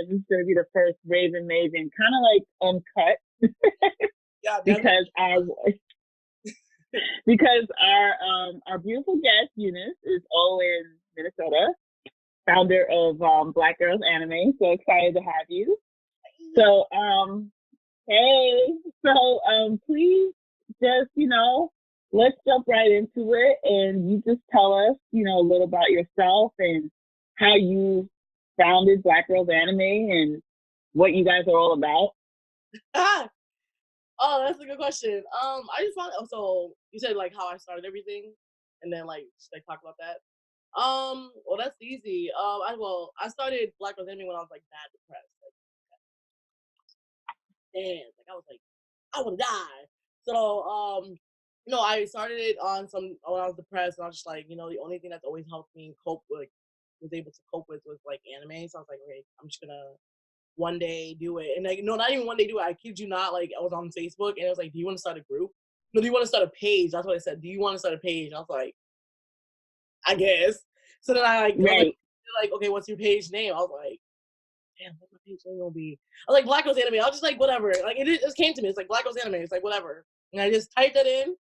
This is going to be the first Raven Maven, kind of like uncut, Yeah, definitely. because our beautiful guest Eunice is all in Minnesota, founder of Black Girls Anime. So excited to have you. So hey, so please just let's jump right into it, and you just tell us a little about yourself and how you founded Black Girls Anime and what you guys are all about. Ah, oh, that's a good question. I just found so you said like how I started everything, and then like just like talk about that. Well, that's easy. I started Black Girls Enemy when I was like bad depressed. Like, damn, like I was like, I want to die. So, no, I started it on some when I was depressed, and I was just like, the only thing that's always helped me cope with, was able to cope with was like anime. So I was like, okay, I'm just gonna one day do it, and like, no, not even one day do it. I kid you not. Like, I was on Facebook, and it was like, do you want to start a group? No, do you want to start a page? That's what I said. Do you want to start a page? I was like, I guess. So then I was Right. like, okay, what's your page name? I was like, damn, what's my page name gonna be? I was like, Black Girls Anime. I was just like, whatever. Like, it just came to me. It's like Black Girls Anime. It's like, whatever. And I just typed it in,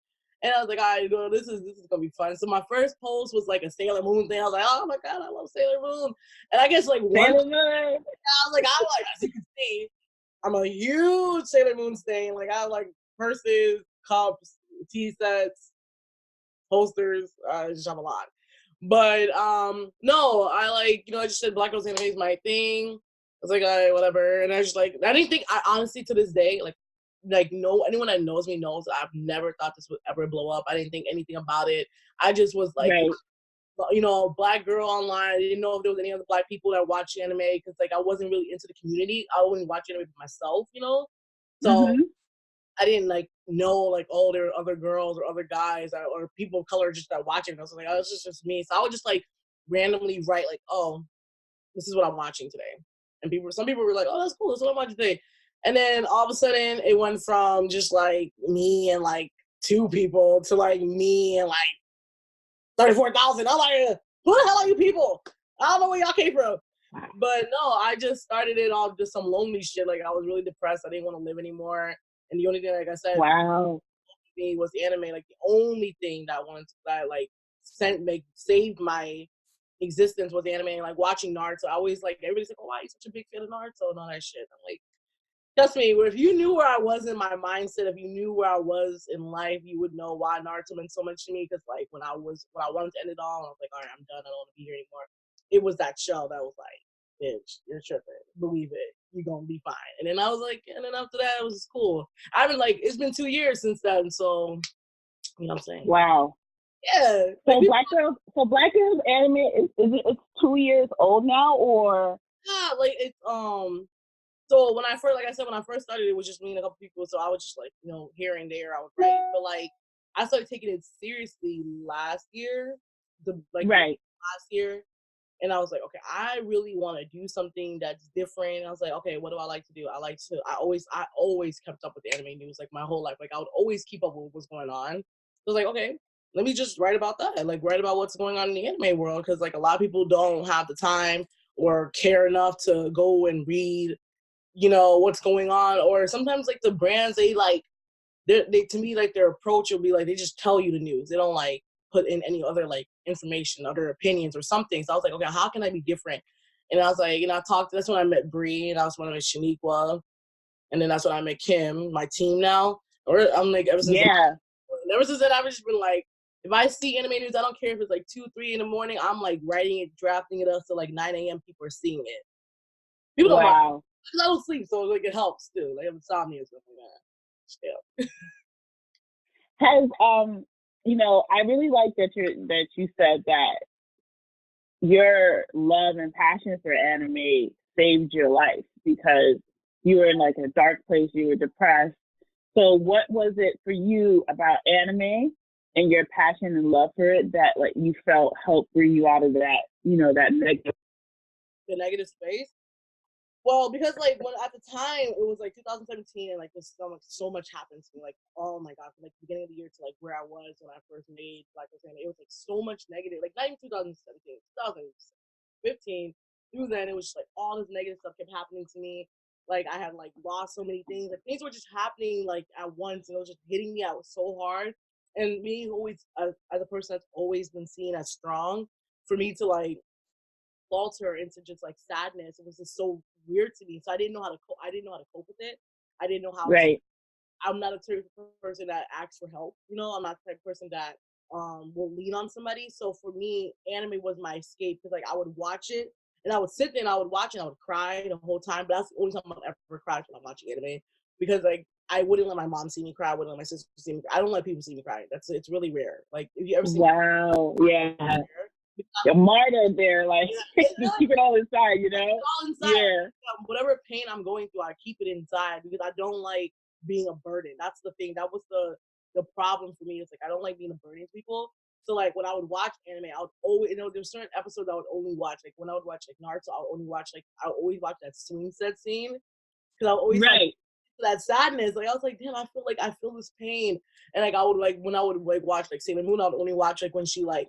and I was like, all right, well, this is gonna be fun. So my first post was like a Sailor Moon thing. I was like, oh my god, I love Sailor Moon. And I guess like one, Sailor Moon. I like, as you can see, I'm a huge Sailor Moon stan. Like, I have like purses, cups, tea sets, posters. I just have a lot. But no, I like, I just said Black Girls Anime is my thing. I was like, all right, whatever. And I just like, I didn't think, I honestly to this day, like no, anyone that knows me knows I've never thought this would ever blow up. I didn't think anything about it. I just was like, Right. Black girl online. I didn't know if there was any other Black people that watch anime, because like I wasn't really into the community. I wouldn't watch anime for myself. So Mhm. I didn't like know like, oh, there are other girls or other guys or people of color just that watching. I was like, oh, it's just me. So I would just like randomly write like, oh, this is what I'm watching today. And some people were like, oh, that's cool. That's what I'm watching today. And then all of a sudden it went from just like me and like two people to like me and like 34,000. I'm like, who the hell are you people? I don't know where y'all came from. But no, I just started it off just some lonely shit. Like, I was really depressed. I didn't want to live anymore. And the only thing, like I said, Wow. me was anime. Like, the only thing that like saved my existence was anime. And like watching Naruto. I always like, everybody's like, oh, why are you such a big fan of Naruto and all that shit. I'm like, trust me, if you knew where I was in my mindset, if you knew where I was in life, you would know why Naruto meant so much to me. Because like when I wanted to end it all, I was like, all right, I'm done. I don't want to be here anymore. It was that show that was like, bitch, you're tripping. Believe it. You're gonna be fine. And then I was like, and then after that, it was cool. I've been like, it's been 2 years since then, so you know what I'm saying? Wow. Yeah. Like So people, Black Girls Anime it's 2 years old now, or yeah, like it's so when I first, like I said, when I first started, it was just me and a couple people. So I was just like, here and there, I would write. But like, I started taking it seriously last year, right? last year, and I was like, okay, I really want to do something that's different. And I was like, okay, what do I like to do? I always kept up with the anime news like my whole life. Like I would always keep up with what's going on. So I was like, okay, let me just write about that. Like write about what's going on in the anime world, because like a lot of people don't have the time or care enough to go and read what's going on. Or sometimes like the brands, they like they to me, like their approach will be like they just tell you the news. They don't like put in any other like information, other opinions or something. So I was like, okay, how can I be different? And I was like, that's when I met Bree, and that's when I met Shaniqua, and then that's when I met Kim, my team now. Or I'm like, Yeah. ever since then, I've just been like, if I see anime news, I don't care if it's like 2, 3 in the morning, I'm like writing it, drafting it up, so like 9 a.m. people are seeing it. People don't mind. Wow. I don't sleep, so like it helps too. Like insomnia and stuff like that. Yeah. Has I really like that you said that your love and passion for anime saved your life because you were in like a dark place, you were depressed. So what was it for you about anime and your passion and love for it that like you felt helped bring you out of that, that negative? The negative space. Well, because like when at the time it was like 2017, and like there's so much happened to me. Like, oh my god, from like the beginning of the year to like where I was when I first made Black Girls Anime, it was like so much negative. Like not even 2017, 2015. through that, and it was just like all this negative stuff kept happening to me. Like I had like lost so many things. Like things were just happening like at once, and it was just hitting me out so hard. And me always as a person that's always been seen as strong, for me to like falter into just like sadness, it was just so weird to me. So I didn't know how to I didn't know how to cope with it. I didn't know how to. I'm not a type of person that asks for help. You know, I'm not the type of person that will lean on somebody. So for me, anime was my escape, because like I would watch it and I would sit there and I would watch it and I would cry the whole time. But that's the only time I've ever cried when I'm watching anime, because like I wouldn't let my mom see me cry. I wouldn't let my sister see me cry. I don't let people see me cry. It's really rare. Like if you ever see Wow, yeah. You're martyred there, like just keep it all inside, you know? All inside. Yeah. Whatever pain I'm going through, I keep it inside because I don't like being a burden. That's the thing. That was the problem for me. It's like I don't like being a burden to people. So like when I would watch anime, I would always, there's certain episodes I would only watch. Like when I would watch like Naruto, I would always watch that swing set scene, because I would always like that sadness. Like I was like, damn, I feel this pain. And like I would like when I would like watch like Sailor Moon, I would only watch like when she like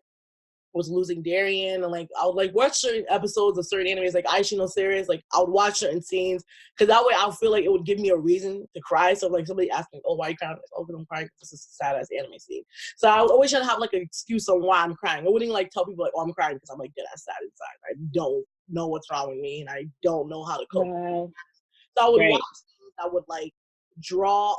was losing Darien, and like I would like watch certain episodes of certain animes, like Aishi no series. Like I would watch certain scenes, because that way I feel like it would give me a reason to cry. So like somebody asked me, "Oh, why are you crying?" Like, "Oh, because I'm crying because this is a sad ass anime scene." So I would always try to have like an excuse on why I'm crying. I wouldn't like tell people like, "Oh, I'm crying because I'm like dead ass sad inside. I don't know what's wrong with me, and I don't know how to cope." So I would watch things that would like draw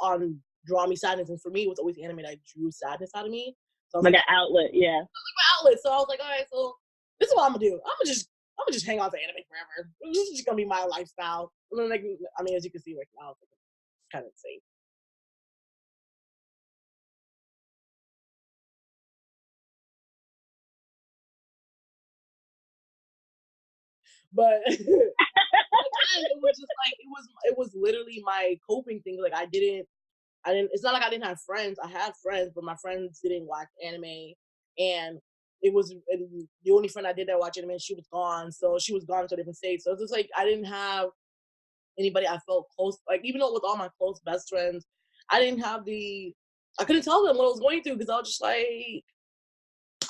me sadness, and for me, it was always anime that drew sadness out of me. So I was like an outlet, yeah. Like my outlet. So I was like, all right, so this is what I'm gonna do. I'm gonna just hang on to anime forever. This is just gonna be my lifestyle. And then, like, I mean, as you can see, like now, it's kind of insane. But it was just like it was literally my coping thing. Like I didn't. It's not like I didn't have friends. I had friends, but my friends didn't watch anime, and the only friend I did that watch anime, she was gone. So she was gone to a different state. So it's just like I didn't have anybody I felt close. Like even though with all my close best friends, I didn't have I couldn't tell them what I was going through, because I was just like,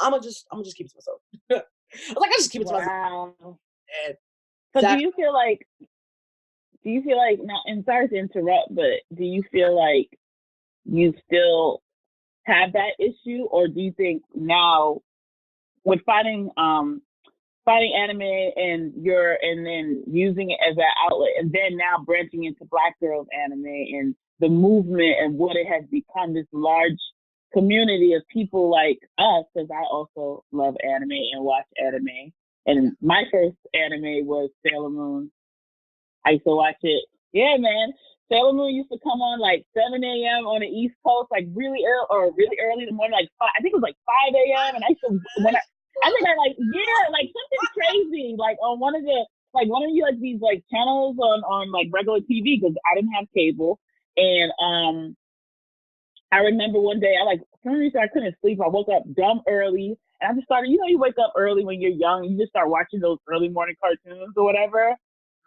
I'm gonna just keep it to myself. I was like, I just keep it to myself. And so do you feel like now, and sorry to interrupt, but do you feel like you still have that issue, or do you think now with finding anime and then using it as an outlet, and then now branching into Black girls anime and the movement and what it has become, this large community of people like us, because I also love anime and watch anime, and my first anime was Sailor Moon. I used to watch it. Yeah, man. Sailor Moon used to come on like 7 a.m. on the East Coast, like really early in the morning, like I think it was like 5 a.m. And I used to I think I like something crazy, like on one of you like these like channels on like regular TV, because I didn't have cable. And I remember one day for some reason I couldn't sleep. I woke up dumb early, and I just started. You wake up early when you're young. You just start watching those early morning cartoons or whatever.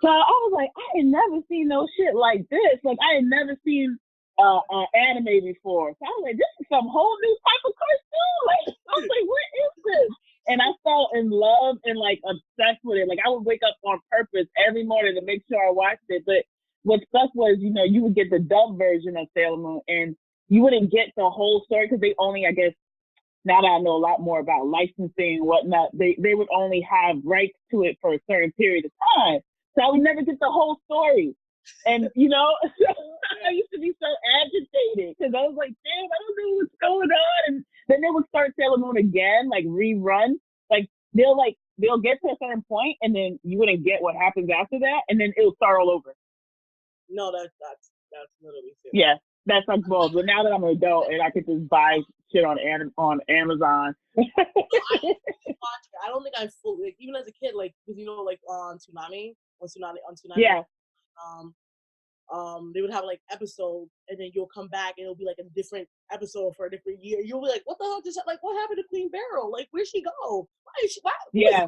So I was like, I had never seen no shit like this. Like I had never seen anime before. So I was like, this is some whole new type of cartoon. Like I was like, what is this? And I fell in love and like obsessed with it. Like I would wake up on purpose every morning to make sure I watched it. But what stuff was, you would get the dub version of Sailor Moon, and you wouldn't get the whole story, because they only, I guess, now that I know a lot more about licensing and whatnot, they would only have rights to it for a certain period of time. So I would never get the whole story. And, I used to be so agitated, because I was like, damn, I don't know what's going on. And then they would start Sailor Moon again, like rerun. Like they'll get to a certain point, and then you wouldn't get what happens after that, and then it'll start all over. No, that's literally it. Yeah, that's like both. But now that I'm an adult and I could just buy shit on Amazon. I don't think I fully, like, even as a kid, like, because like on Tsunami, yeah. They would have like episodes, and then you'll come back and it'll be like a different episode for a different year. You'll be like, what the hell just like what happened to Queen Beryl? Like, where'd she go? Why is she? Why? Yeah,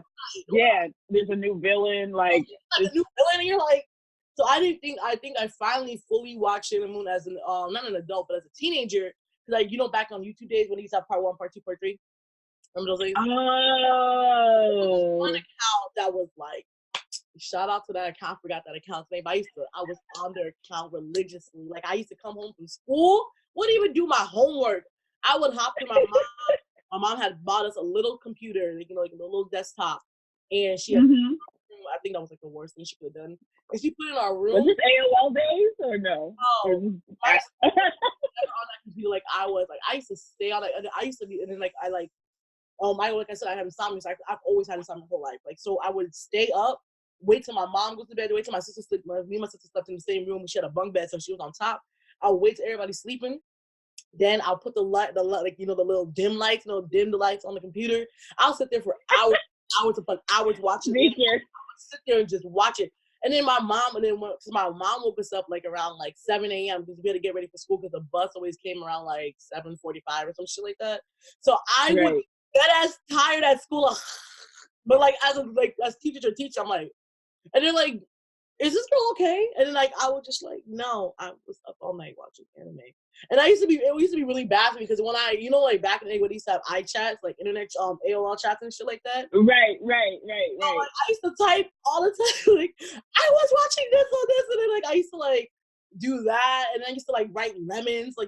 yeah. There's a new villain, like a new villain, and you're like. So I think I finally fully watched Sailor Moon as an not an adult, but as a teenager. Because like back on YouTube days when they used to have part 1, part 2, part 3. Remember those days? Oh. One account that was like shout out to that account. I forgot that account's name. I was on their account religiously. Like, I used to come home from school, wouldn't even do my homework. I would hop to my mom. My mom had bought us a little computer, like, you know, like a little desktop, and she had. I think that was like the worst thing she could have done. And she put it in our room. Was this AOL days or no? No. I used to be on that computer like I was. Like, I used to stay on it. I used to be, and then like I like, like I said, I have insomnia. So I've always had insomnia my whole life. Like, so I would stay up, wait till my mom goes to bed, wait till my sister sleep. Me and my sister slept in the same room. She had a bunk bed, so she was on top. I'll wait till everybody's sleeping. Then I'll put the like, you know, the little dim lights, dim the lights on the computer. I'll sit there for hours upon hours watching it. I would sit there and just watch it. And then my mom, because my mom woke us up like around like 7 a.m. because we had to get ready for school because the bus always came around like 7:45 or some shit like that. So I would get as tired at school, but like as teacher to teacher, I'm like, and then like, is this girl okay? And then like I would just like, no, I was up all night watching anime. And it used to be really bad for me because when I, you know, like back in the day when they used to have iChats, like internet AOL chats and shit like that. Right. So, like, I used to type all the time, like, I was watching this on this, and then like I used to like do that, and then I used to like write lemons, like.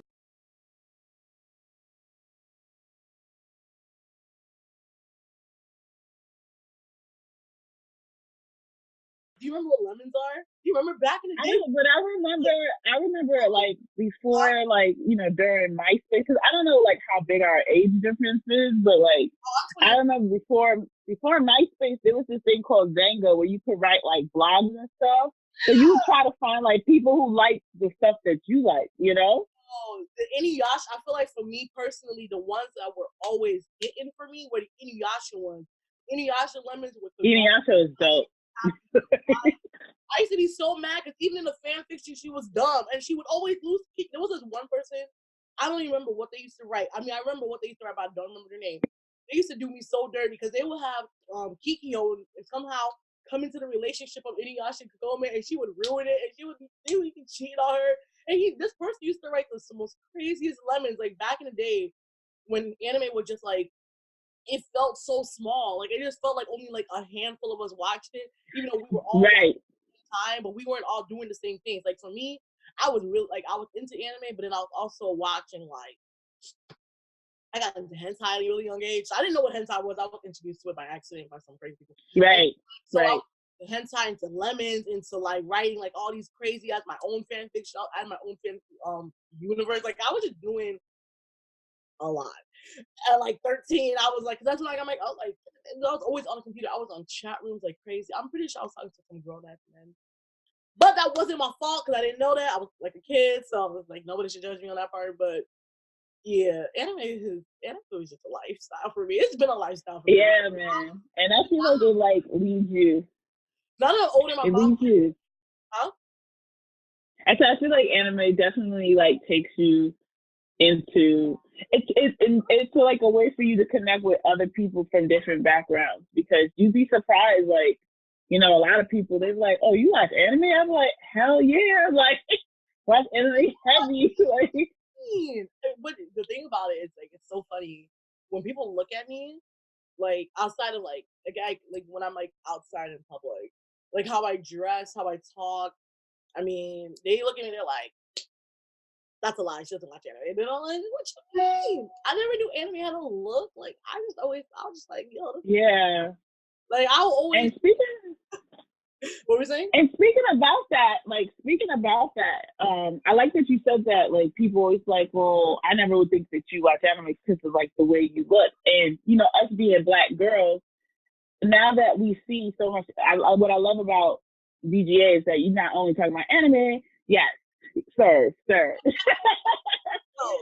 Do you remember what lemons are? Do you remember back in the day? I don't, but I remember like before, like, you know, during MySpace, because I don't know like how big our age difference is, but like I remember before MySpace, there was this thing called Zanga where you could write like blogs and stuff. So you would try to find like people who like the stuff that you like, you know? Oh, the Inuyasha, I feel like for me personally, the ones that were always hitting for me were the Inuyasha ones. Inuyasha lemons with the Inuyasha is dope. I used to be so mad because even in the fan fiction, she was dumb and she would always lose. There was this one person, I don't even remember what they used to write. I mean, I remember what they used to write, but I don't remember their name. They used to do me so dirty because they would have Kikyo and somehow come into the relationship of Inuyasha and Kagome, and she would ruin it, and they would cheat on her. And this person used to write the most craziest lemons, like back in the day when anime was just like, it felt so small. Like, it just felt like only like a handful of us watched it, even though we were all right. time, but we weren't all doing the same things. Like, for me, I was really like, I was into anime, but then I was also watching like, I got into hentai at a really young age. So I didn't know what hentai was. I was introduced to it by accident by some crazy people. Right. So I was hentai into lemons, into like writing like all these crazy, I had my own fan fiction, I had my own fan universe. Like, I was just doing a lot. At like 13, I was like, that's when I got I was always on the computer. I was on chat rooms like crazy. I'm pretty sure I was talking to some girl back then. But that wasn't my fault because I didn't know that. I was like a kid, so I was like, nobody should judge me on that part. But yeah, anime is just a lifestyle for me. It's been a lifestyle for me. Yeah, man. And I feel like it like leads you. Now that I'm older, my mom. Leads you. Huh? I feel like anime definitely like takes you into it's like a way for you to connect with other people from different backgrounds, because you'd be surprised, like, you know, a lot of people, they're like, oh, you watch anime? I'm like, hell yeah, like, watch anime heavy. Like, but the thing about it is, like, it's so funny when people look at me, like, outside of like when I'm like outside in public, like how I dress, how I talk. I mean, they look at me, they're like, that's a lie. She doesn't watch anime. And then I'm like, what you mean? I never knew anime had a look. Like, I was just like, yo. Yeah. Like, I'll always. And what were we saying? And speaking about that, I like that you said that, like, people always like, well, I never would think that you watch anime because of, like, the way you look. And, you know, us being Black girls, now that we see so much, what I love about VGA is that you're not only talking about anime, yes, sir.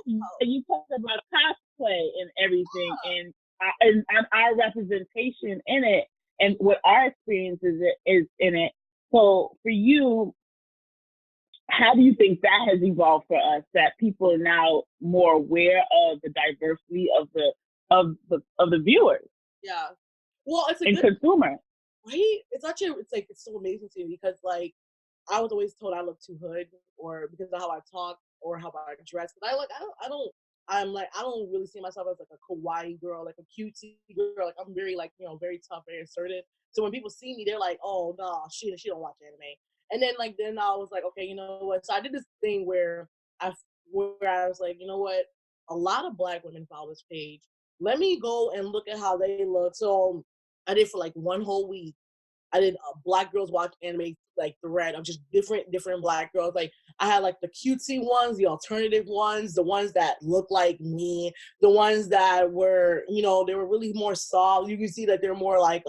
And you talk about cosplay and everything, and our representation in it, and what our experience is in it. So for you, how do you think that has evolved for us? That people are now more aware of the diversity of the viewers. Yeah. Well, it's a good consumer. Right? It's so amazing to me because, like, I was always told I look too hood, or because of how I talk or how I dress. But I don't I'm like, I don't really see myself as like a kawaii girl, like a cutesy girl. Like I'm very like, very tough, very assertive. So when people see me, they're like, oh no, she don't watch anime. And then I was like, okay, you know what? So I did this thing where I was like, you know what? A lot of Black women follow this page. Let me go and look at how they look. So I did for like one whole week. I did a Black girls watch anime like thread of just different Black girls. Like I had like the cutesy ones, the alternative ones, the ones that look like me, the ones that were, they were really more soft. You can see that they're more like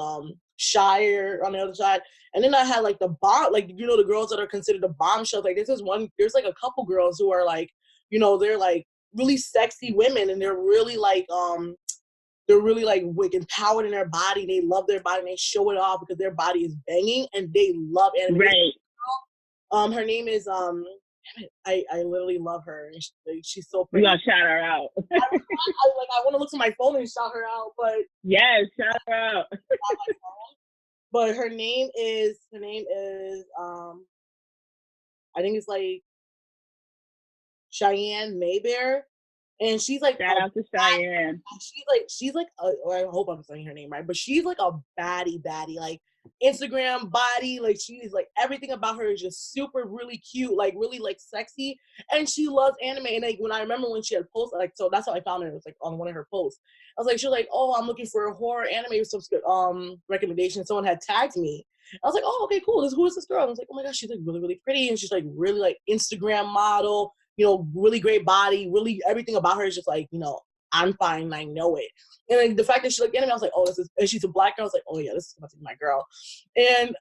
shyer on the other side. And then I had like the bomb, like the girls that are considered the bombshells. Like there's like a couple girls who are like, they're like really sexy women, and they're really like empowered in their body. They love their body and they show it off because their body is banging and they love anime. Right. Her name is I literally love her. She's so We pretty. gotta shout her out. I want to look to my phone and shout her out, but yes, shout her out. But her name is I think it's like Cheyenne Maybear. And she's like shout out to Cheyenne. She's like or I hope I'm saying her name right, but she's like a baddie, like Instagram body. Like she's like everything about her is just super really cute, like really like sexy, and she loves anime. And like when I remember when she had posted, like, so that's how I found her. It was like on one of her posts. I was like, she was like, oh, I'm looking for a horror anime recommendation. Someone had tagged me. I was like, oh, okay, cool. Who is this girl? I was like, oh my gosh, she's like really, really pretty, and she's like really like Instagram model. Really great body, really everything about her is just like, I'm fine, I know it. And like the fact that she looked at me, I was like, oh, and she's a Black girl. I was like, oh yeah, this is about to be my girl. And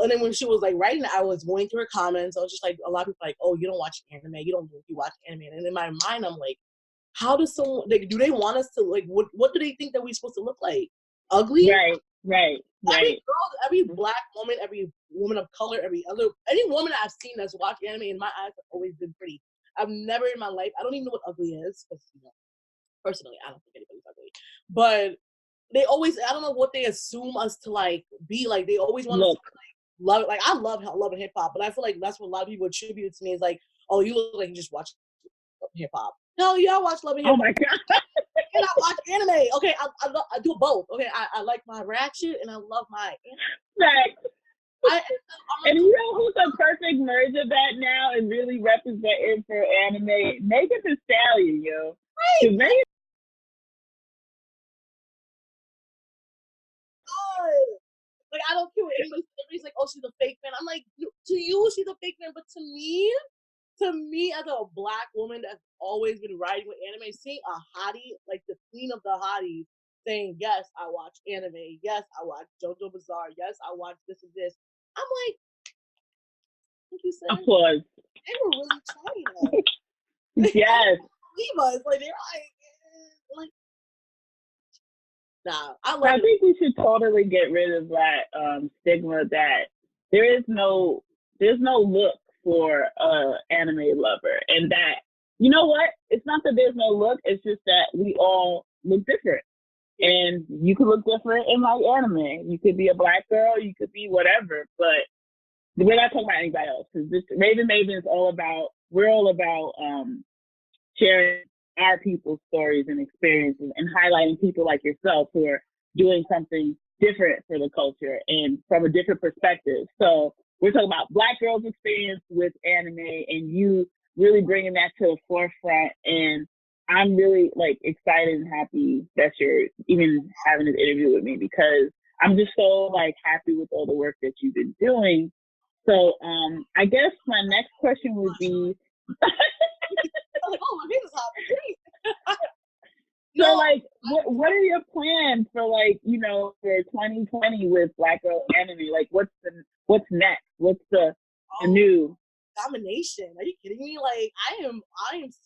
then when she was like writing, I was going through her comments. I was just like, a lot of people like, oh, you don't watch anime, you watch anime. And in my mind, I'm like, how does someone like? Do they want us to like? What do they think that we're supposed to look like? Ugly? Right. Every Black woman, every woman of color, any woman I've seen that's watched anime in my eyes have always been pretty. I've never in my life, I don't even know what ugly is, because, personally, I don't think anybody's ugly. But they always, I don't know what they assume us to, like, be. Like, they always want us to, like, love it. Like, I love and hip-hop, but I feel like that's what a lot of people attribute to me is, like, oh, you look like you just watch hip-hop. Hell yeah, I watch love and hip-hop. Oh, my God. And I watch anime. Okay, I do both. Okay, I like my ratchet, and I love my anime. Right. And you know who's a perfect merge of that now and really representing for anime? Megan Thee Stallion, yo. Right. Megan. Like, I don't care what everybody's like, oh, she's a fake fan. I'm like, to you, she's a fake fan, but to me, as a Black woman that's always been riding with anime, seeing a hottie, like the queen of the hotties, saying, yes, I watch anime. Yes, I watch JoJo Bizarre. Yes, I watch this and this. I'm like, thank you, sir. Applause. They were really trying us. Yes. Leave us. Like, they're like, nah, I think we should totally get rid of that stigma that there's no look for anime lover, and that, you know what? It's not that there's no look. It's just that we all look different. And you could look different in like anime. You could be a Black girl. You could be whatever. But we're not talking about anybody else, because this Raven Maven is all about. We're all about sharing our people's stories and experiences and highlighting people like yourself who are doing something different for the culture and from a different perspective. So we're talking about Black girls' experience with anime and you really bringing that to the forefront. And I'm really like excited and happy that you're even having this interview with me, because I'm just so like happy with all the work that you've been doing. So I guess my next question would be like, oh, my goodness, hot. So, like, what are your plans for, like, for 2020 with Black Girl Anime? Like, what's next? What's the new domination? Are you kidding me? Like, I am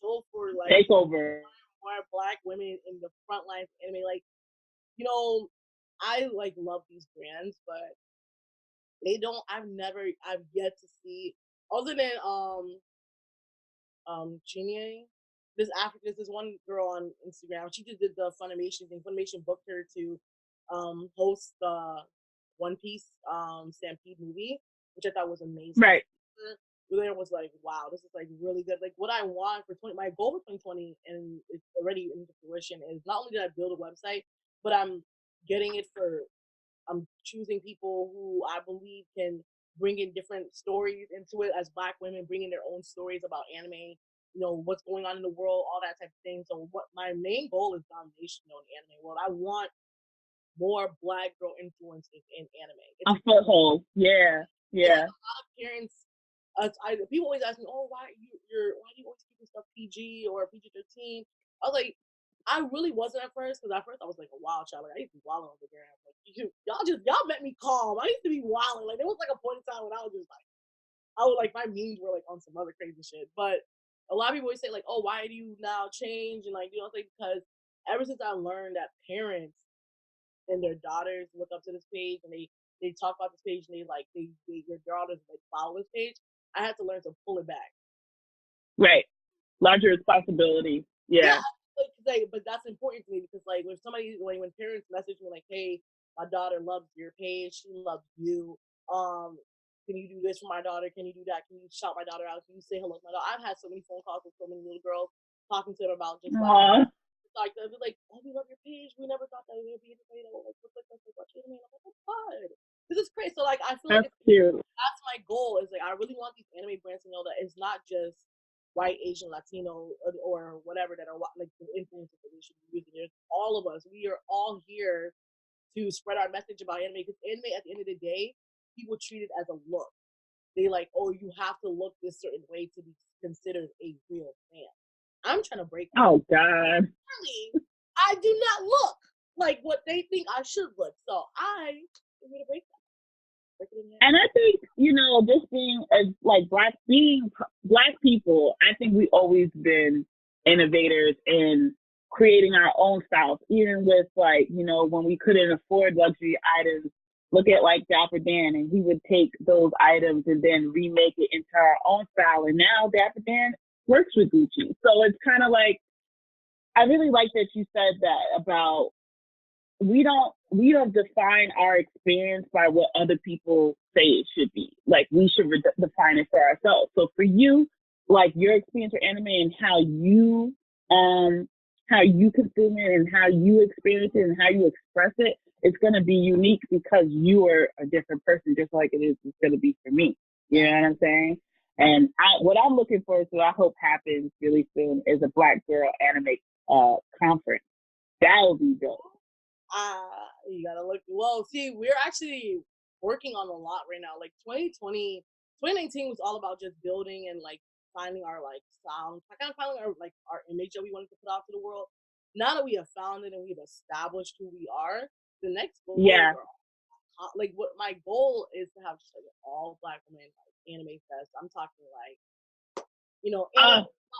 so for like takeover. More Black women in the front lines of anime. Like, I like love these brands, but they don't. I've yet to see, other than Chinyere, this one girl on Instagram. She just did the Funimation thing. Funimation booked her to host the One Piece Stampede movie, which I thought was amazing. Right. there was like, wow, this is like really good. Like what I want for my goal for 2020, and it's already into fruition, is not only did I build a website, but getting it I'm choosing people who I believe can bring in different stories into it as Black women, bringing their own stories about anime, what's going on in the world, all that type of thing. So what my main goal is domination in the anime world. I want more Black girl influences in anime. It's a foothold. Yeah. a lot of parents. People always ask me, "Oh, why do you always keep stuff PG or PG-13?" I was like, I really wasn't at first, because at first I was like a wild child. Like I used to be wilding on the ground. Like y'all met me calm. I used to be wilding. Like there was like a point in time when I was just like, my memes were like on some other crazy shit. But a lot of people always say like, "Oh, why do you now change?" And like like, because ever since I learned that parents and their daughters look up to this page and they talk about this page and your daughters like follow this page, I had to learn to pull it back. Right. Larger responsibility. Yeah. But that's important to me, because like when parents message me like, "Hey, my daughter loves your page, she loves you. Can you do this for my daughter? Can you do that? Can you shout my daughter out? Can you say hello to my daughter?" I've had so many phone calls with so many little girls talking to them about just like they'll be like, "Oh, we love your page. We never thought that we would be able to like watch anime." I'm like, "Oh God, this is crazy." So like I feel that's like cute. that's my goal. Is like I really want these anime brands to know that it's not just white, Asian, Latino, or whatever that are like the influencers that we should be using. There's all of us. We are all here to spread our message about anime, because anime, at the end of the day, people treat it as a look. They like, "Oh, you have to look this certain way to be considered a real fan." I'm trying to break that. Oh God. I do not look like what they think I should look. So I'm going to break that. And I think, just being black people, I think we always been innovators in creating our own styles, even with when we couldn't afford luxury items. Look at like Dapper Dan, and he would take those items and then remake it into our own style. And now Dapper Dan works with Gucci. So it's kind of like, I really like that you said that about we don't define our experience by what other people say it should be. Like we should define it for ourselves. So for you, like your experience with anime and how you consume it and how you experience it and how you express it, it's going to be unique because you are a different person, just like it's going to be for me. You know what I'm saying? And what I'm looking forward to, I hope happens really soon, is a Black girl anime conference. That would be dope. You gotta look. Well, see, we're actually working on a lot right now. Like 2019 was all about just building and like finding our like sound, kind of finding our image that we wanted to put out to the world. Now that we have found it and we've established who we are, the next goal, like what my goal is to have just like an all Black women like anime fest. I'm talking like,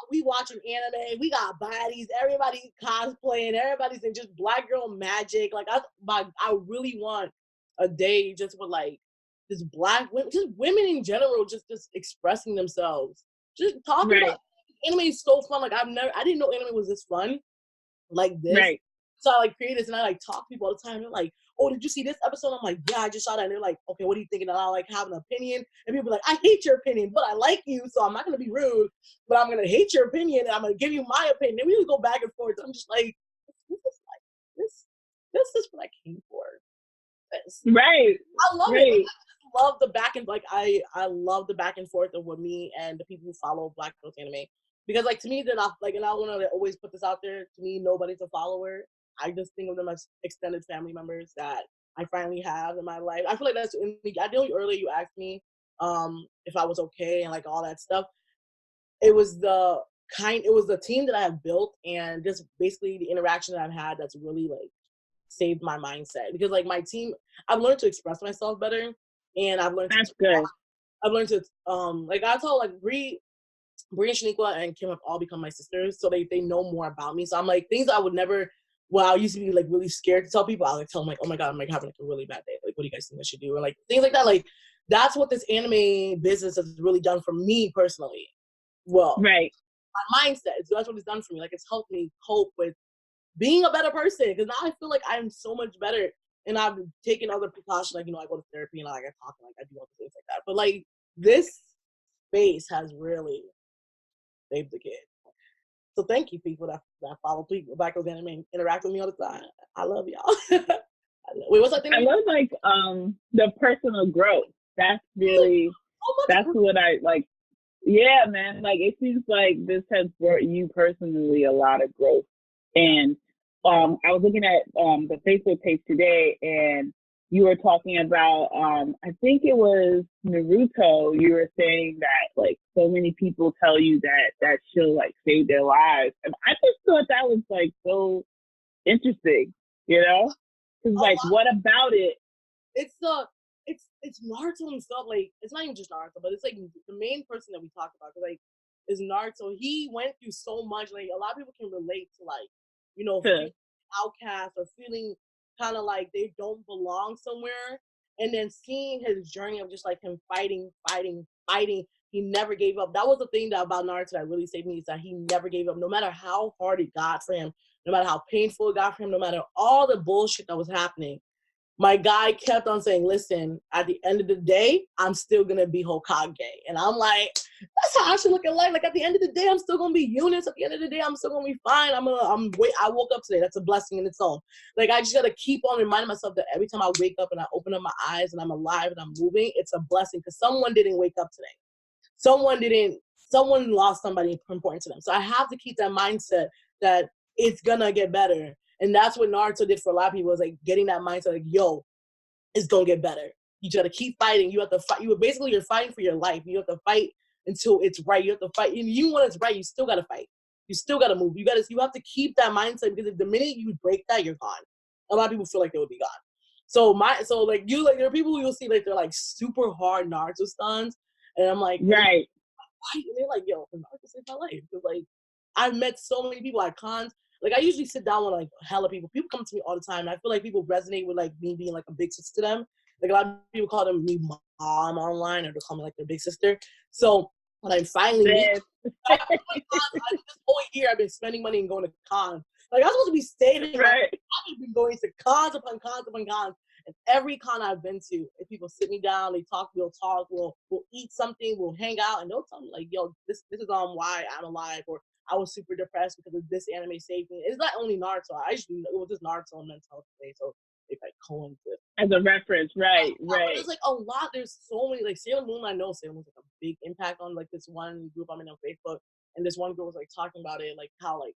we watching anime, we got bodies, everybody's cosplaying, everybody's in just Black girl magic. Like I really want a day just with like just Black women, just women in general, just expressing themselves, just talking about anime is so fun. Like I didn't know anime was this fun like this. Right. So I like create this and I like talk to people all the time. They're like, "Oh, did you see this episode?" I'm like, "Yeah, I just saw that." And they're like, "Okay, what are you thinking?" And I like have an opinion. And people are like, "I hate your opinion, but I like you, so I'm not gonna be rude, but I'm gonna hate your opinion and I'm gonna give you my opinion." And we just go back and forth. I'm just like, this is what I came for. Right. I love it. I love the back and I love the back and forth of what me and the people who follow Black girls anime. Because like to me they're not like, and I want to always put this out there, to me nobody's a follower. I just think of them as extended family members that I finally have in my life. I feel like that's I know earlier you asked me if I was okay and like all that stuff. It was the team that I have built, and just basically the interaction that I've had that's really like saved my mindset. Because like my team, I've learned to express myself better, and I've learned I've learned to like I told like Bree and Shaniqua and Kim have all become my sisters, so they know more about me. So I'm like, things I would never. Well, I used to be like really scared to tell people. I like tell them like, "Oh my God, I'm like having like a really bad day. Like, what do you guys think I should do?" Or like things like that. Like that's what this anime business has really done for me personally. Well, right. My mindset. That's what it's done for me. Like it's helped me cope with being a better person, because now I feel like I'm so much better, and I've taken other precautions. Like I go to therapy and like I talk and like I do all the things like that. But like this space has really saved the kid. So thank you, people that follow people, Black Girls Anime, interact with me all the time. I love y'all. Wait, what's that thing? I love like the personal growth. That's really that's what I like. Yeah, man. Like it seems like this has brought you personally a lot of growth. And I was looking at the Facebook page today, and you were talking about I think it was Naruto. You were saying that like so many people tell you that she'll like save their lives, and I just thought that was like so interesting. You know, because like what about it? It's Naruto himself. Like it's not even just Naruto, but it's like the main person that we talk about. Cause like is Naruto. He went through so much. Like a lot of people can relate to like feeling outcast or feeling kind of like they don't belong somewhere. And then seeing his journey of just like him fighting. He never gave up. That was the thing about Naruto that really saved me, is that he never gave up. No matter how hard it got for him, no matter how painful it got for him, no matter all the bullshit that was happening, my guy kept on saying, listen, at the end of the day, I'm still going to be Hokage. And I'm like, that's how I should look at life. Like, at the end of the day, I'm still going to be Eunice. At the end of the day, I'm still going to be fine. I woke up today. That's a blessing in its own. Like, I just got to keep on reminding myself that every time I wake up and I open up my eyes and I'm alive and I'm moving, it's a blessing, because someone didn't wake up today. Someone lost somebody important to them. So I have to keep that mindset that it's going to get better. And that's what Naruto did for a lot of people, is like getting that mindset, like, yo, it's gonna get better. You just gotta keep fighting. You have to fight. You're fighting for your life. You have to fight until it's right. You have to fight. And even when it's right, you still gotta fight. You still gotta move. You have to keep that mindset, because the minute you break that, you're gone. A lot of people feel like they would be gone. So there are people who you'll see like they're like super hard Naruto stuns, and I'm like, right. And they're like, yo, Naruto saved my life. Because like I've met so many people at cons. Like, I usually sit down with, like, hella people. People come to me all the time, and I feel like people resonate with, like, me being, like, a big sister to them. Like, a lot of people call me mom online, or they call me, like, their big sister. So, when I finally meet this whole year, I've been spending money and going to cons. Like, I'm supposed to be saving. Right. I've been going to cons upon cons upon cons. And every con I've been to, if people sit me down, we'll talk, we'll eat something, we'll hang out, and they'll tell me, like, yo, this is why I'm alive, or I was super depressed because of this anime saved me. It's not only Naruto. It was just Naruto and Mental Health Day, so it like coincided. As a reference, right. There's like a lot. There's so many. Like Sailor Moon, I know Sailor Moon's like a big impact on like this one group I'm in on Facebook, and this one girl was like talking about it, like how like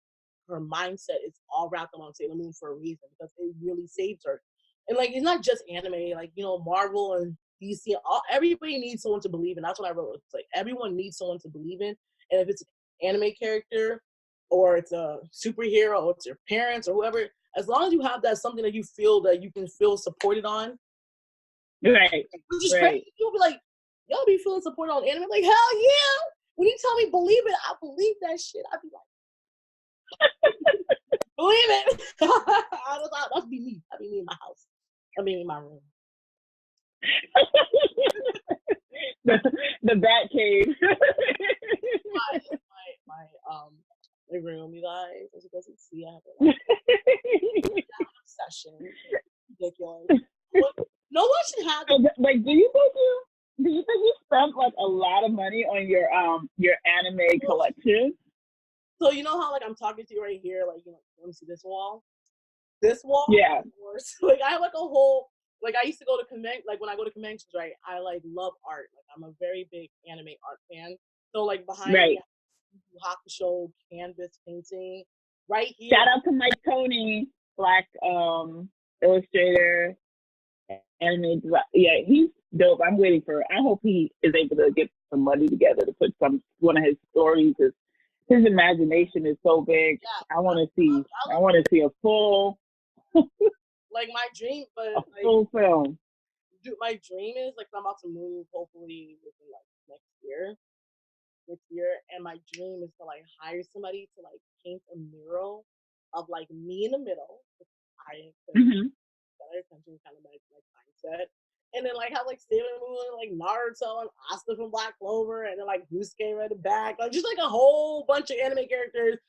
her mindset is all wrapped around Sailor Moon for a reason, because it really saved her. And like it's not just anime, like Marvel and DC. Everybody needs someone to believe in. That's what I wrote. It's like everyone needs someone to believe in, and if it's anime character or it's a superhero or it's your parents or whoever, as long as you have that something that you feel that you can feel supported on, right, which is crazy. You'll be like, y'all be feeling supported on anime? I'm like, hell yeah. When you tell me believe it, I believe that shit. I'd be like, believe it. That'd be me. That'd be me in my house. That'd be me in my room. the bat cave. my room, you guys. As you guys can see, I have an obsession. Ridiculous. No one should have. Like, do you think you spent like a lot of money on your anime collection? So you know how like I'm talking to you right here, like let me see this wall. This wall, yeah. Like I have like a whole. Like I used to go to like when I go to conventions, right? I like love art. Like I'm a very big anime art fan. So like behind me, Hakusho, canvas painting, right here. Shout out to Mike Tony, Black illustrator, anime. Yeah, he's dope. I'm waiting for. I hope he is able to get some money together to put one of his stories. His imagination is so big. Yeah, I want to see a full. Like my dream, but a full film. Dude, my dream is like I'm about to move hopefully within like next year, and my dream is to like hire somebody to like paint a mural of like me in the middle. I attention kind of like mindset, and then like have like Sailor Moon, like Naruto and Asta from Black Clover, and then like Yusuke right the back, like just like a whole bunch of anime characters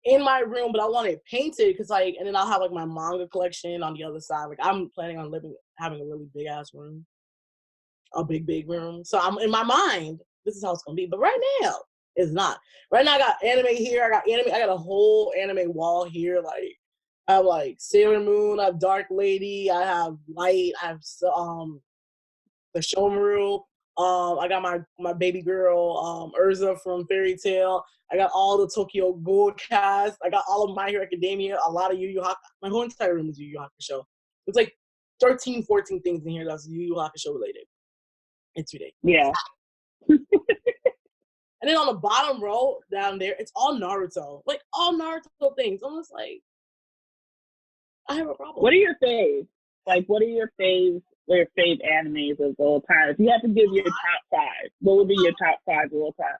in my room, but I want it painted because like, and then I'll have like my manga collection on the other side. Like I'm planning on having a really big ass room, a big room. So I'm in my mind, this is how it's gonna be. But right now, it's not. Right now, I got anime here. I got a whole anime wall here. Like I have like Sailor Moon. I have Dark Lady. I have Light. I have the Shomaru. I got my baby girl, Urza from Fairy Tail. I got all the Tokyo Ghoul cast. I got all of My Hero Academia, a lot of Yu Yu Hakusho. My whole entire room is Yu Yu Hakusho. It's like 13, 14 things in here that's Yu Yu Hakusho related. It's ridiculous. Yeah. And then on the bottom row down there, it's all Naruto. Like, all Naruto things. I'm just like, I have a problem. What are your faves? Like, what are your faves animes of all time? If you have to give your top 5, what would be your top 5 of all time?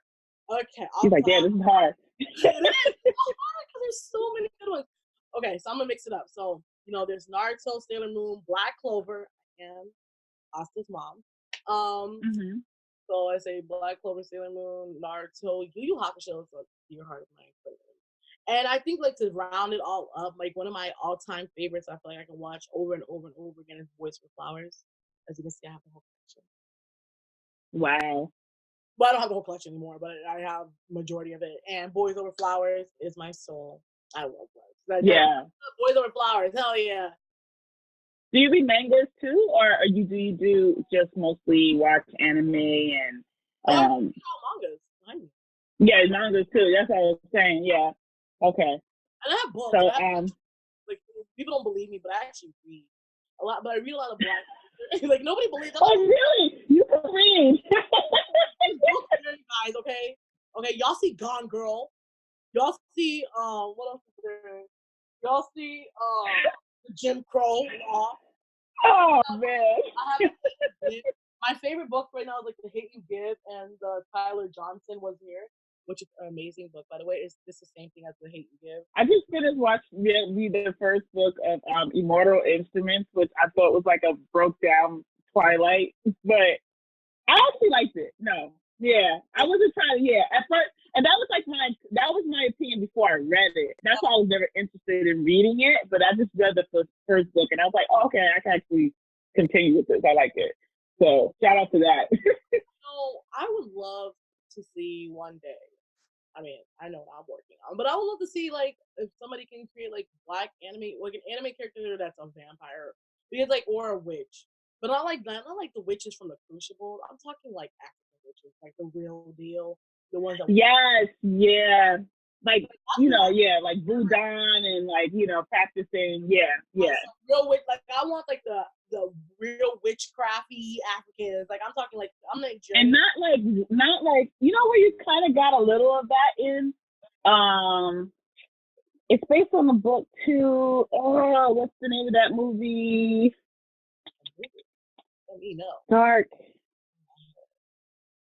Okay. She's like, yeah, this is hard. It is so hard because there's so many good ones. Okay, so I'm going to mix it up. So, there's Naruto, Sailor Moon, Black Clover, and Asta's mom. So I say Black Clover, Sailor Moon, Naruto, Yu Yu Hakusho is like your heart of mine. And I think, like, to round it all up, like, one of my all-time favorites I feel like I can watch over and over and over again is Boys for Flowers. As you can see, I have the whole collection. Wow. Well, I don't have the whole collection anymore, but I have majority of it. And Boys Over Flowers is my soul. I love Boys. Yeah. Boys Over Flowers, hell yeah. Do you read mangas too, or do you do just mostly watch anime and mangas? Yeah, mangas too. That's what I was saying. Yeah. Okay. And I have books. So like, people don't believe me, but I actually read a lot. But I read a lot of Black. Like, nobody believes. Oh, really? You can read. Guys, okay. Y'all see Gone Girl. Y'all see what else is there? Y'all see Jim Crow law. Oh man. My favorite book right now is like The Hate You Give, and Tyler Johnson was here, which is an amazing book, by the way. It's the same thing as The Hate You Give. I just finished read the first book of Immortal Instruments, which I thought was like a broke down Twilight, but I actually liked it. No. Yeah. I wasn't trying to at first, and that was my opinion before I read it. That's why I was never interested in reading it, but I just read the first book and I was like, oh, okay, I can actually continue with this. I like it. So shout out to that. So I would love to see one day. I mean, I know what I'm working on, but I would love to see, like, if somebody can create like Black anime, like an anime character that's a vampire, because like, or a witch, but not like the witches from the Crucible. I'm talking like African witches, like the real deal, the ones that. Yes, yeah, like like Budan and like practicing, real witch. Like I want like the real witchcrafty Africans. Like I'm talking like I'm Nigerian. And not like where you kind of got a little of that in. It's based on the book too. Oh, what's the name of that movie? Let me know. Dark.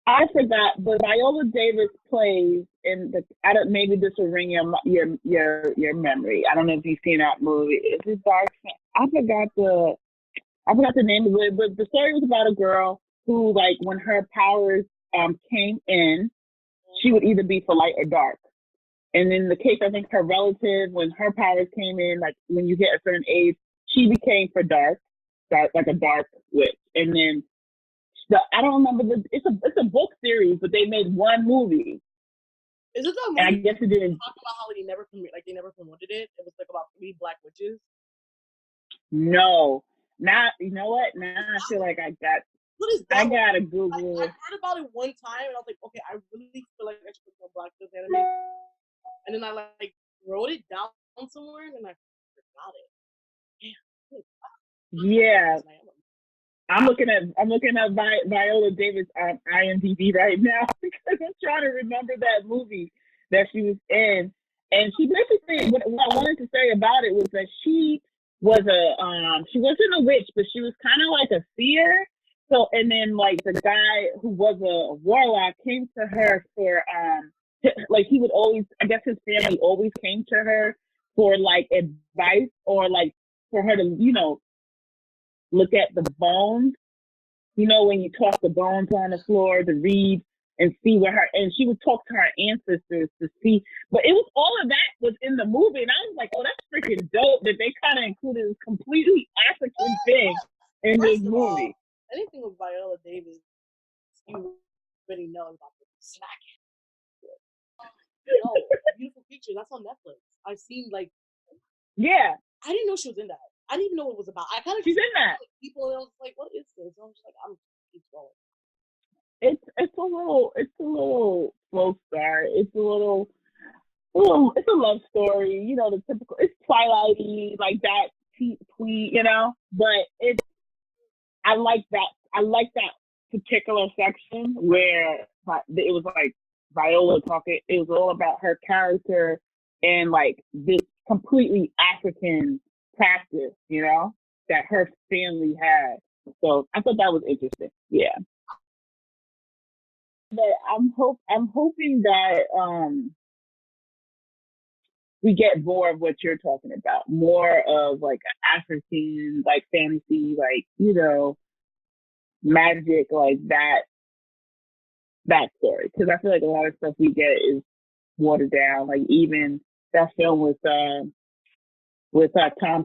I forgot, but Viola Davis plays in maybe this will ring your memory. I don't know if you've seen that movie. Is it Dark? I forgot the name of it, but the story was about a girl who, like, when her powers came in, she would either be for light or dark. And in the case, I think her relative, when her powers came in, like when you hit a certain age, she became for dark, like a dark witch. And then I don't remember it's a book series, but they made one movie. Is it the movie? And I guess it didn't talk about how they never promoted it. It was like about 3 Black witches. No. Now, you know what? Now I feel like I gotta Google. I heard about it one time, and I was like, okay, I really feel like I should put some Black Girls anime. And then I like wrote it down somewhere, and then I forgot it. Yeah. I'm looking at Viola Davis on IMDb right now because I'm trying to remember that movie that she was in, and she basically what I wanted to say about it was that she wasn't a witch, but she was kind of like a seer. So, and then like the guy who was a warlock came to her for like he would always, I guess his family always came to her for like advice or like for her to look at the bones, when you toss the bones on the floor to read and see and she would talk to her ancestors to see, but it was all of that was in the movie, and I was like, oh, that's freaking dope that they kind of included this completely African thing in this movie. Anything with Viola Davis, you already know about the snack. No, Beautiful Creature. That's on Netflix. I've seen like. Yeah. I didn't know she was in that. I didn't even know what it was about. I kind of she's in that. People and I was like, "What is this?" And I'm just like, "I'm keep going." It's a little slow start. It's a little it's a love story. You know, the typical. It's Twilighty, like that tweet. You know, but it's I like that. I like that particular section where it was like Viola talking. It was all about her character and like this completely African practice, you know, that her family had. So I thought that was interesting. Yeah. But I'm hoping that we get more of what you're talking about, more of like African like fantasy, like, you know, magic, like that story. Because I feel like a lot of stuff we get is watered down. Like even that film with Tom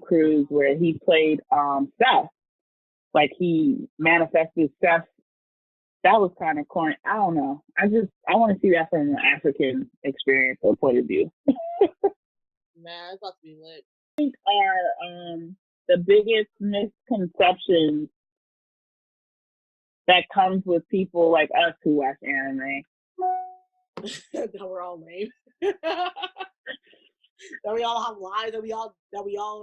Cruise where he played Seth, like he manifested Seth. That was kind of corny. I don't know. I want to see that from an African experience or point of view. Man, it's about to be lit. I think are the biggest misconceptions that comes with people like us who watch anime. That we're all lame. That we all have lies. That we all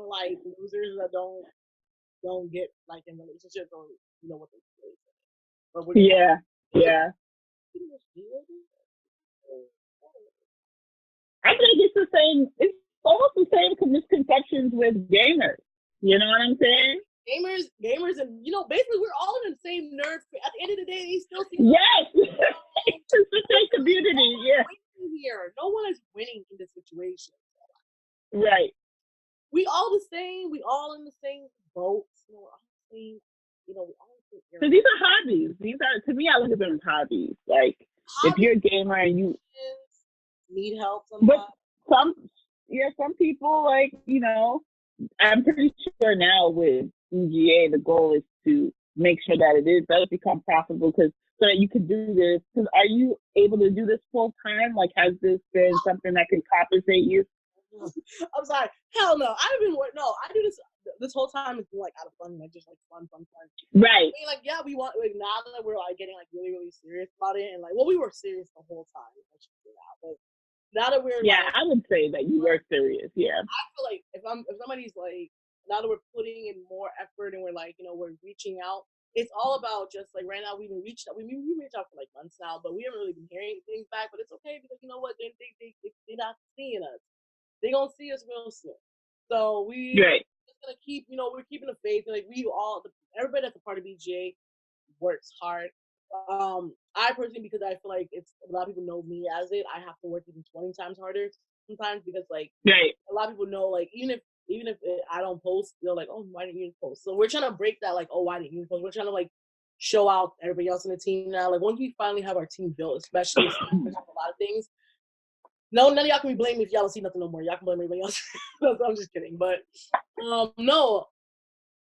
are like losers that don't get like in relationships or you know what they say. But we're yeah. I think it's the same. It's almost the same misconceptions with gamers. You know what I'm saying? Gamers, and you know, basically, we're all in the same nerd. At the end of the day, they still see. Yes, it's the same community. Yeah, here, no one is winning in this situation. Right. We all the same. We all in the same boat. You know, we're all the same. You know, we all. So these are hobbies. These are, to me, I look at them as hobbies. Like if you're a gamer and you need help, sometimes. But some people like, you know, I'm pretty sure now with EGA the goal is to make sure that it does become profitable so that you can do this. Because are you able to do this full time? Like, has this been something that can compensate you? I'm sorry. Hell no. I do this whole time. It's been like out of fun, like just like fun. Right. I mean, like, yeah, we want, like, now that we're like getting like really, really serious about it, and like, well, we were serious the whole time. I should say that, but now that we're I would say that you were serious. Yeah. I feel like if somebody's like, now that we're putting in more effort and we're like, you know, we're reaching out. It's all about just like right now we've reached out. We reached out for like months now, but we haven't really been hearing things back. But it's okay because you know what? They're not seeing us. They're gonna see us real soon. So we're just gonna keep, you know, we're keeping the faith. Like everybody that's a part of BGA works hard. I personally, because I feel like it's a lot of people know me as it, I have to work even 20 times harder sometimes because like a lot of people know, like even if I don't post, they're like, oh, why didn't you post? So we're trying to break that, like, oh, why didn't you post? We're trying to like show out everybody else in the team now. Like once we finally have our team built, especially a lot of things. No, none of y'all can be blamed if y'all don't see nothing no more. Y'all can blame everybody else. I'm just kidding. But no,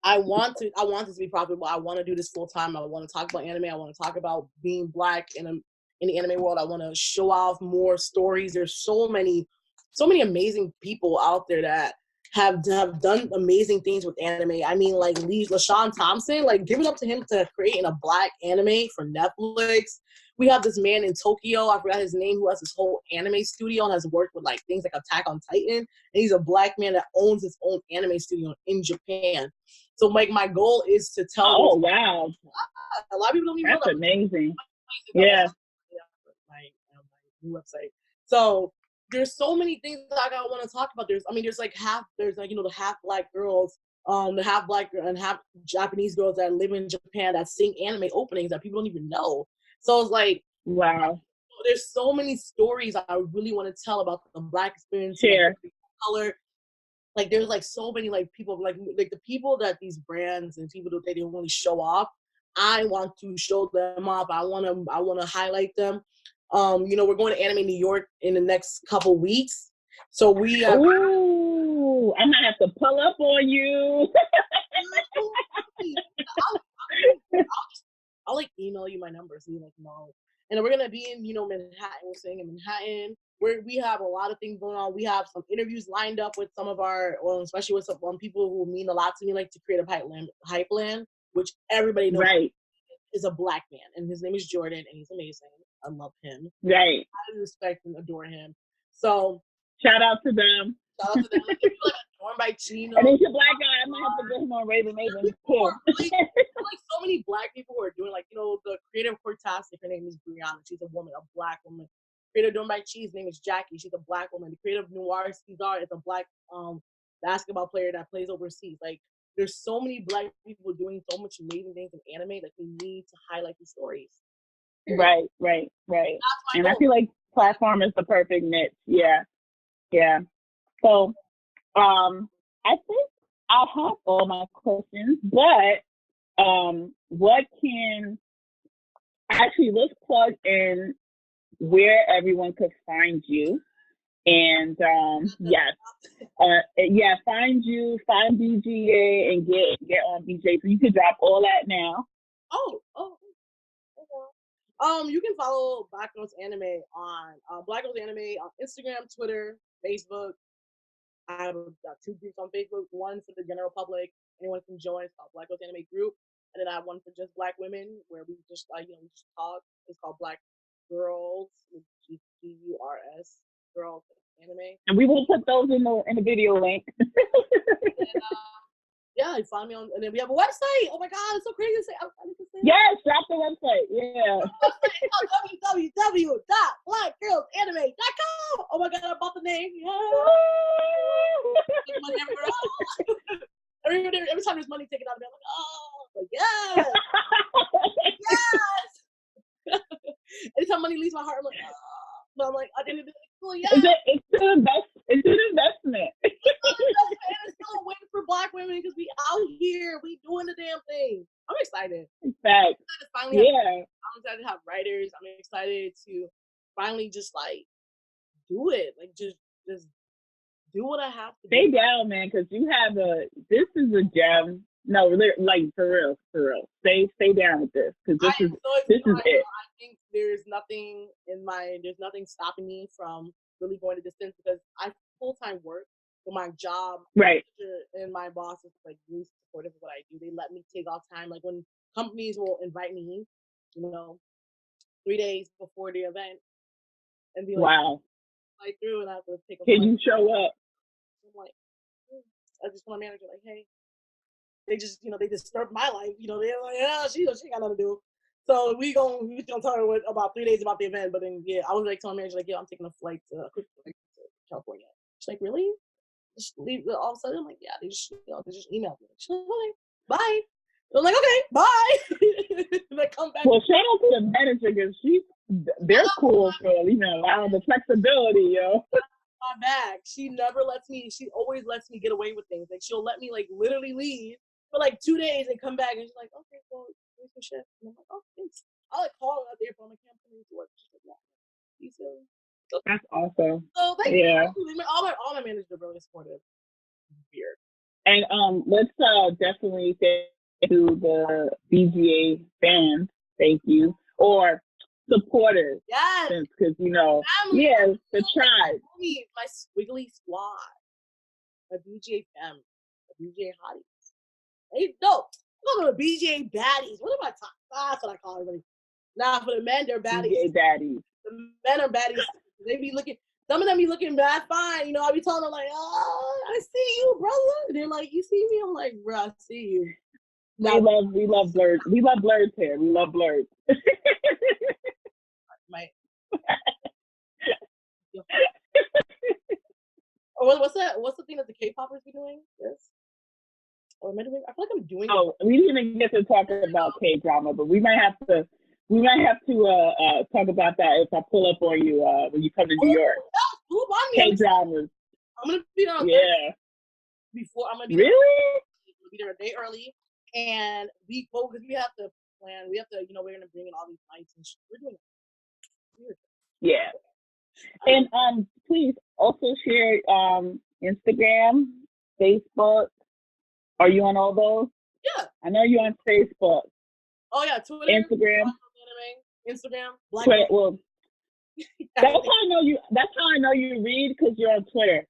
I want this to be profitable. I want to do this full time. I want to talk about anime. I want to talk about being Black in the anime world. I want to show off more stories. There's so many amazing people out there that have done amazing things with anime. I mean, like LaShawn Thompson, like give it up to him to creating a Black anime for Netflix. We have this man in Tokyo, I forgot his name, who has this whole anime studio and has worked with like things like Attack on Titan. And he's a Black man that owns his own anime studio in Japan. So like my goal is to tell. Oh wow! A lot of people don't even know that. That's amazing. Yeah. My new website. So there's so many things that I want to talk about. There's like the half Black girls, the half Black and half Japanese girls that live in Japan that sing anime openings that people don't even know. So it's like, wow. There's so many stories I really want to tell about the Black experience. Share. Like, color. Like there's like so many like people like the people that these brands and people that they don't really show off. I want to show them off. I want to highlight them. You know, we're going to Anime New York in the next couple weeks. So we ooh, I might have to pull up on you. I'll like email you my my number. So he's like, no. And then we're gonna be in, Manhattan. We're staying in Manhattan. We have a lot of things going on. We have some interviews lined up with some of our, especially with some people who mean a lot to me, like to Hype Land, which everybody knows is a Black man, and his name is Jordan, and he's amazing. I love him. Right. I respect and adore him. So shout out to them. Shout out to them. Like, Adorned by Chino. And he's a Black guy. I might have to get him on Raven Maven too. Like so many Black people who are doing, like, the creative Cortastic, her name is Brianna. She's a woman, a Black woman. Creative Adorned by Cheese, name is Jackie. She's a Black woman. The creative Noir Cesar is a Black basketball player that plays overseas. Like, there's so many Black people doing so much amazing things in anime. Like, we need to highlight these stories. Right. And goal. I feel like platform is the perfect niche. Yeah. So, I think I have all my questions, but what can actually let's plug in where everyone could find you. And find you, find BGA, and get on BJ. So you can drop all that now. You can follow Black Girls Anime on Black Girls Anime on Instagram, Twitter, Facebook. I have two groups on Facebook. One for the general public, anyone can join. It's called Black Girls Anime Group, and then I have one for just Black women where we just we just talk. It's called Black Girls with GURS Girls Anime. And we will put those in the video link. And, find me on, and then we have a website. Oh my God, it's so crazy to say. Yes, drop the website. Yeah. www.blackgirlsanime.com. Oh my God, I bought the name. Yeah. Every time there's money taken out of me, I'm like, yes. Yes. Anytime money leaves my heart, I'm like, but I'm like, I didn't do it. Cool, yeah. It's an investment. It's still a win for Black women because we out here, we doing the damn thing. I'm excited. Exactly. I'm excited to have writers. I'm excited to finally just do it. Like just do what I have to. Stay down, man, because you have this is a gem. No, like for real. Stay down with this because this is it. I think there's nothing stopping me from really going to distance because I full-time work for my job. Right. And my boss is really supportive of what I do. They let me take off time. Like when companies will invite me, 3 days before the event and be like, wow. Through and I have to take a Can you show up? I'm like, I just want a manager like, hey. They just, they disturbed my life. They're like, she got nothing to do. So we gonna tell her about 3 days about the event. But then, I was telling manager, I'm taking a flight to California. She's like, really? Just leave all of a sudden? I'm like, yeah, they just emailed me. She's like, okay, bye. I'm like, okay, bye. And I come back. Well, shout out to the manager because they're cool for allowing the flexibility, yo. My bag. She always lets me get away with things. Like she'll let me literally leave for 2 days and come back and she's like, okay, well, here's the shift. And I'm like, oh, thanks. I'll call her out there from my campaign to work. She's like, yeah. You feel me? That's awesome. So thank you. All my managers are really supportive. Weird. And let's definitely say to the BGA fans, thank you. Or supporters. Yes. Because the tribe. My squiggly squad. My BGA fam. My BGA hotties. Hey, no. I'm going to BGA baddies. What am I talking? That's what I call everybody. Now for the men, they're baddies. BGA baddies. The men are baddies. They be looking. Some of them be looking bad fine. I be telling them oh, I see you, brother. And they're like, you see me? I'm like, bro, I see you. We love blurs. We love blurs here. We love blurs. What's that? What's the thing that the K-popers be doing? This? Or am I doing? I feel like I'm doing. Oh, we didn't even get to talk about K-drama, but we might have to talk about that if I pull up on you when you come to New York. K-dramas. I'm gonna be there. Before I'm gonna be really. I'm gonna be there a day early, and because we have to plan. We have to, we're gonna bring in all these lights and shit. We're doing it. Yeah. And please also share Instagram, Facebook. Are you on all those? Yeah. I know you're on Facebook. Oh yeah, Twitter, Instagram. Instagram, Black Twitter. Girl. Well, that's how I know you. That's how I know you read, because you're on Twitter.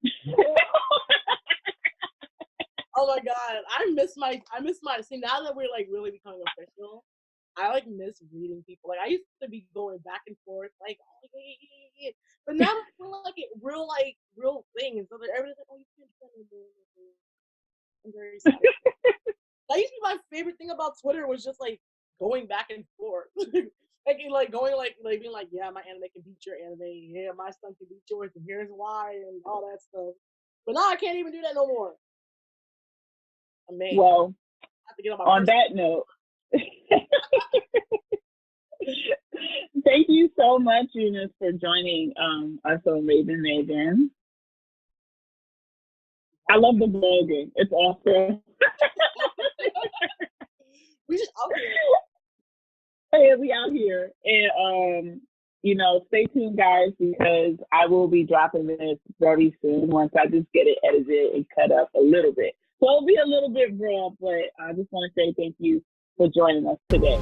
Oh my god, I miss my. See, now that we're like really becoming official, I like miss reading people. Like I used to be going back and forth, like, oh yeah. But now I feel like it real things. So that everybody's like, oh, you can't send me. I'm very sad. That used to be my favorite thing about Twitter, was just like going back and forth. like going like being like, yeah, my anime can beat your anime, yeah, my stuff can beat yours, and here's why, and all that stuff. But now I can't even do that no more. Well, I have to get on that note, thank you so much, Eunice, for joining us on Raven Maven. I love the blogging. It's awesome. We just out here. Yeah, we out here. And stay tuned, guys, because I will be dropping this very soon once I just get it edited and cut up a little bit. So it'll be a little bit raw, but I just want to say thank you for joining us today.